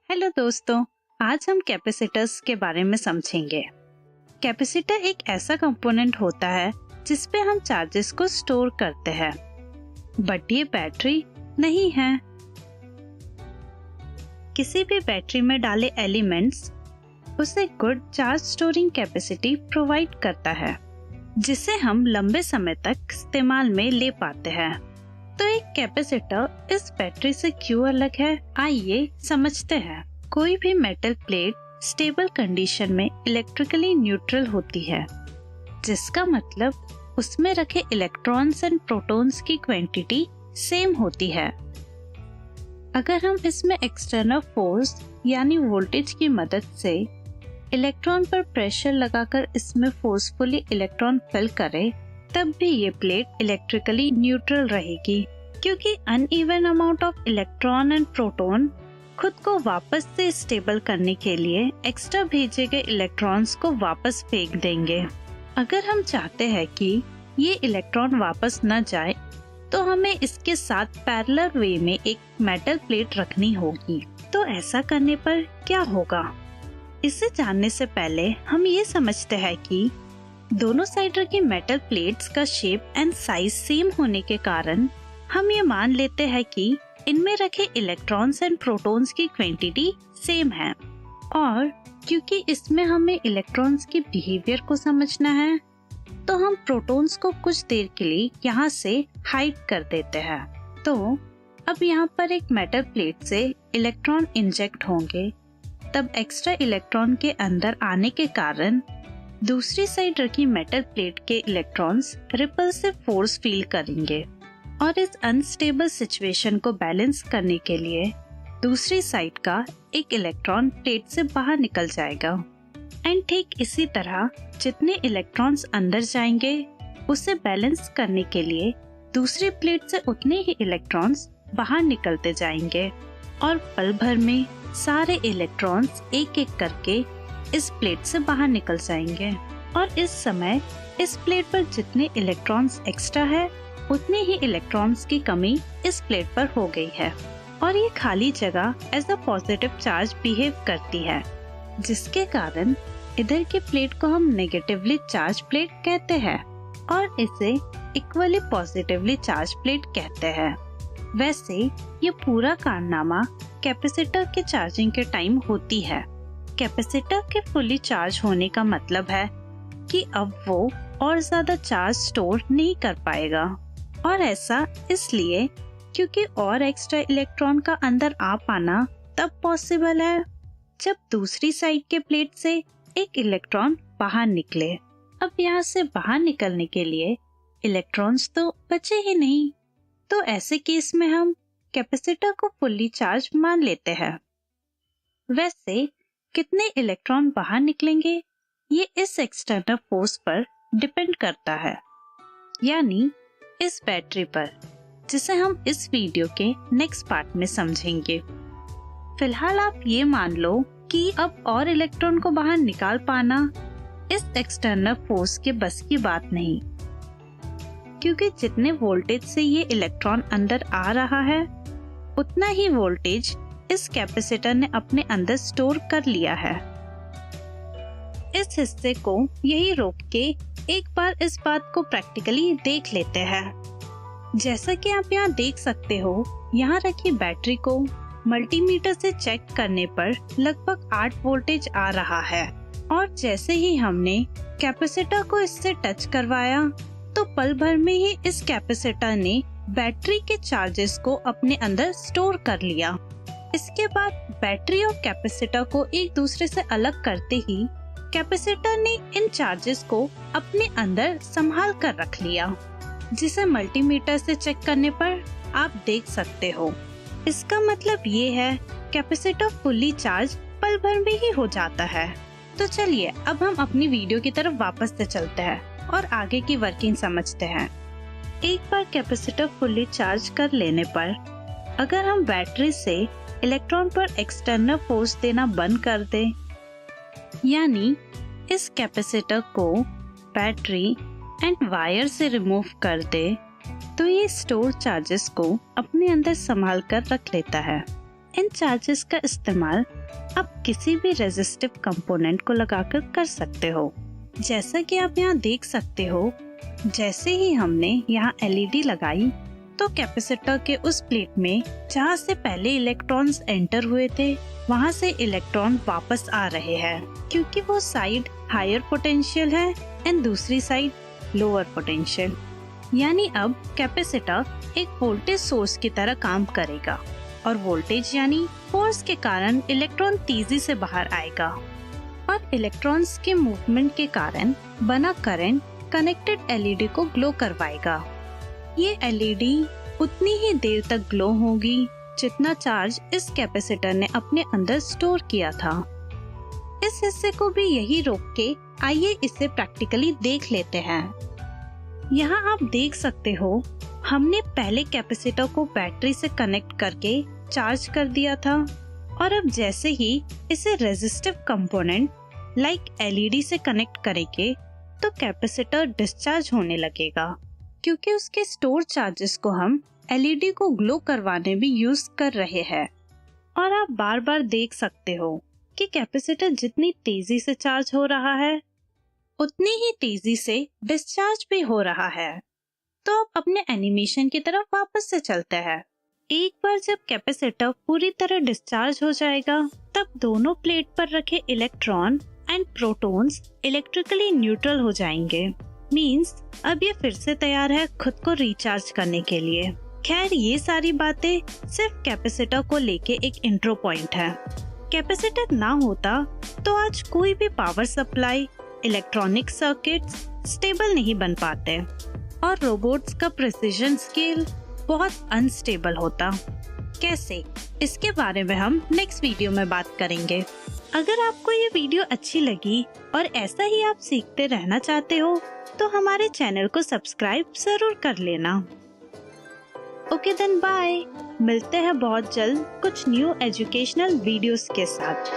Hello दोस्तों, आज हम कैपेसिटर्स के बारे में समझेंगे। कैपेसिटर एक ऐसा कंपोनेंट होता है जिसपे हम चार्जेस को स्टोर करते हैं, बट ये बैटरी नहीं है। किसी भी बैटरी में डाले एलिमेंट्स उसे good charge storing capacity provide करता है, जिसे हम लंबे समय तक इस्तेमाल में ले पाते हैं। तो एक कैपेसिटर इस बैटरी से क्यों अलग है, आइए समझते हैं। कोई भी मेटल प्लेट स्टेबल कंडीशन में इलेक्ट्रिकली न्यूट्रल होती है, जिसका मतलब उसमें रखे इलेक्ट्रॉन्स एंड प्रोटॉन्स की क्वांटिटी सेम होती है। अगर हम इसमें एक्सटर्नल फोर्स यानी वोल्टेज की मदद से इलेक्ट्रॉन पर प्रेशर लगाकर इसमें फोर्सफुली इलेक्ट्रॉन फिल करें, तब भी ये प्लेट इलेक्ट्रिकली न्यूट्रल रहेगी, क्योंकि uneven amount of electron and proton खुद को वापस से स्टेबल करने के लिए एक्स्ट्रा भेजे गए इलेक्ट्रॉन्स को वापस फेंक देंगे। अगर हम चाहते हैं कि ये इलेक्ट्रॉन वापस न जाए, तो हमें इसके साथ पैरेलल वे में एक मेटल प्लेट रखनी होगी। तो ऐसा करने पर क्या होगा, इसे जानने से पहले हम ये समझते हैं कि दोनों साइड की मेटल प्लेट्स का शेप एंड साइज सेम होने के कारण हम ये मान लेते हैं कि इनमें रखे इलेक्ट्रॉन्स एंड प्रोटॉन्स की क्वांटिटी सेम है। और क्योंकि इसमें हमें इलेक्ट्रॉन्स के बिहेवियर को समझना है, तो हम प्रोटॉन्स को कुछ देर के लिए यहाँ से हाइड कर देते हैं। तो अब यहाँ पर एक मेटल प्लेट से इलेक्ट्रॉन इंजेक्ट होंगे, तब एक्स्ट्रा इलेक्ट्रॉन के अंदर आने के कारण दूसरी साइड रखी मेटल प्लेट के इलेक्ट्रॉन्स रिपल्सिव फोर्स फील करेंगे, और इस अनस्टेबल सिचुएशन को बैलेंस करने के लिए दूसरी साइड का एक इलेक्ट्रॉन प्लेट से बाहर निकल जाएगा। एंड ठीक इसी तरह जितने इलेक्ट्रॉन्स अंदर जाएंगे, उसे बैलेंस करने के लिए दूसरी प्लेट से उतने ही इलेक्ट्रॉन्स बाहर निकलते जाएंगे, और पल भर में सारे इलेक्ट्रॉन्स एक एक करके इस प्लेट से बाहर निकल जाएंगे। और इस समय इस प्लेट पर जितने इलेक्ट्रॉन्स एक्स्ट्रा है, उतने ही इलेक्ट्रॉन्स की कमी इस प्लेट पर हो गई है, और ये खाली जगह as a positive charge behave करती है, जिसके कारण इधर की प्लेट को हम नेगेटिवली चार्ज प्लेट कहते हैं और इसे इक्वली पॉजिटिवली चार्ज प्लेट कहते हैं। वैसे ये पूरा कारनामा कैपेसिटर के चार्जिंग के टाइम होती है। कैपेसिटर के फुली चार्ज होने का मतलब है कि अब वो और ज्यादा चार्ज स्टोर नहीं कर पाएगा, और ऐसा इसलिए क्योंकि और एक्स्ट्रा इलेक्ट्रॉन का अंदर आ पाना तब पॉसिबल है जब दूसरी साइड के प्लेट से एक इलेक्ट्रॉन बाहर निकले। अब यहाँ से बाहर निकलने के लिए इलेक्ट्रॉन्स तो बचे ही नहीं, तो ऐसे केस में हम कैपेसिटर को फुल्ली चार्ज मान लेते हैं। वैसे कितने इलेक्ट्रॉन बाहर निकलेंगे, ये इस एक्सटर्नल फोर्स पर डिपेंड करता है, यानी इस बैटरी पर, जिसे हम इस वीडियो के नेक्स्ट पार्ट में समझेंगे। फिलहाल आप ये मान लो कि अब और इलेक्ट्रॉन को बाहर निकाल पाना इस एक्सटर्नल फोर्स के बस की बात नहीं, क्योंकि जितने वोल्टेज से ये इलेक्ट्रॉन अंदर आ रहा है, उतना ही वोल्टेज इस कैपेसिटर ने अपने अंदर स्टोर कर लिया है। इस हिस्से को यही रोक के एक बार इस बात को प्रैक्टिकली देख लेते हैं। जैसा कि आप यहाँ देख सकते हो, यहाँ रखी बैटरी को मल्टीमीटर से चेक करने पर लगभग 8 वोल्टेज आ रहा है, और जैसे ही हमने कैपेसिटर को इससे टच करवाया, तो पल भर में ही इस कैपेसिटर ने बैटरी के चार्जेस को अपने अंदर स्टोर कर लिया। इसके बाद बैटरी और कैपेसिटर को एक दूसरे से अलग करते ही कैपेसिटर ने इन चार्जेस को अपने अंदर संभाल कर रख लिया, जिसे मल्टीमीटर से चेक करने पर आप देख सकते हो। इसका मतलब ये है कैपेसिटर फुल्ली चार्ज पल भर में ही हो जाता है। तो चलिए अब हम अपनी वीडियो की तरफ वापस से चलते हैं और आगे की वर्किंग समझते हैं। एक बार कैपेसिटर फुल्ली चार्ज कर लेने पर अगर हम बैटरी से इलेक्ट्रॉन पर एक्सटर्नल फोर्स देना बंद कर दें, यानी इस कैपेसिटर को बैटरी एंड वायर से रिमूव कर दे, तो ये स्टोर चार्जेस को अपने अंदर संभाल कर रख लेता है। इन चार्जेस का इस्तेमाल आप किसी भी रेजिस्टिव कंपोनेंट को लगाकर कर सकते हो। जैसा कि आप यहाँ देख सकते हो, जैसे ही हमने यहाँ एलईडी लगाई तो कैपेसिटर के उस प्लेट में जहाँ से पहले इलेक्ट्रॉन्स एंटर हुए थे, वहाँ से इलेक्ट्रॉन वापस आ रहे हैं, क्योंकि वो साइड हायर पोटेंशियल है एंड दूसरी साइड लोअर पोटेंशियल। यानी अब कैपेसिटर एक वोल्टेज सोर्स की तरह काम करेगा और वोल्टेज यानी फोर्स के कारण इलेक्ट्रॉन तेजी से बाहर आएगा और इलेक्ट्रॉन्स के मूवमेंट के कारण बना करंट कनेक्टेड एलईडी को ग्लो करवाएगा। ये एलईडी उतनी ही देर तक ग्लो होगी जितना चार्ज इस कैपेसिटर ने अपने अंदर स्टोर किया था। इस हिस्से को भी यही रोक के आइए इसे प्रैक्टिकली देख लेते हैं। यहाँ आप देख सकते हो, हमने पहले कैपेसिटर को बैटरी से कनेक्ट करके चार्ज कर दिया था और अब जैसे ही इसे रेजिस्टिव कंपोनेंट लाइक एलईडी से कनेक्ट करेंगे तो कैपेसिटर डिस्चार्ज होने लगेगा, क्योंकि उसके स्टोर चार्जेस को हम एलईडी को ग्लो करवाने भी यूज कर रहे हैं। और आप बार बार देख सकते हो कि कैपेसिटर जितनी तेजी से चार्ज हो रहा है उतनी ही तेजी से डिस्चार्ज भी हो रहा है। तो अब अपने एनिमेशन की तरफ वापस से चलते हैं। एक बार जब कैपेसिटर पूरी तरह डिस्चार्ज हो जाएगा, तब दोनों प्लेट पर रखे electron and protons electrically neutral हो जाएंगे। मींस अब ये फिर से तैयार है खुद को रिचार्ज करने के लिए। खैर, ये सारी बातें सिर्फ कैपेसिटर को लेके एक इंट्रो पॉइंट है। कैपेसिटर ना होता तो आज कोई भी power supply, electronic circuits stable नहीं बन पाते और रोबोट्स का प्रिसीजन स्केल बहुत अनस्टेबल होता। कैसे, इसके बारे में हम नेक्स्ट वीडियो में बात करेंगे। अगर आपको ये वीडियो अच्छी लगी और ऐसा ही आप सीखते रहना चाहते हो तो हमारे चैनल को सब्सक्राइब जरूर कर लेना। Okay then, bye. मिलते हैं बहुत जल्द कुछ न्यू एजुकेशनल वीडियोस के साथ।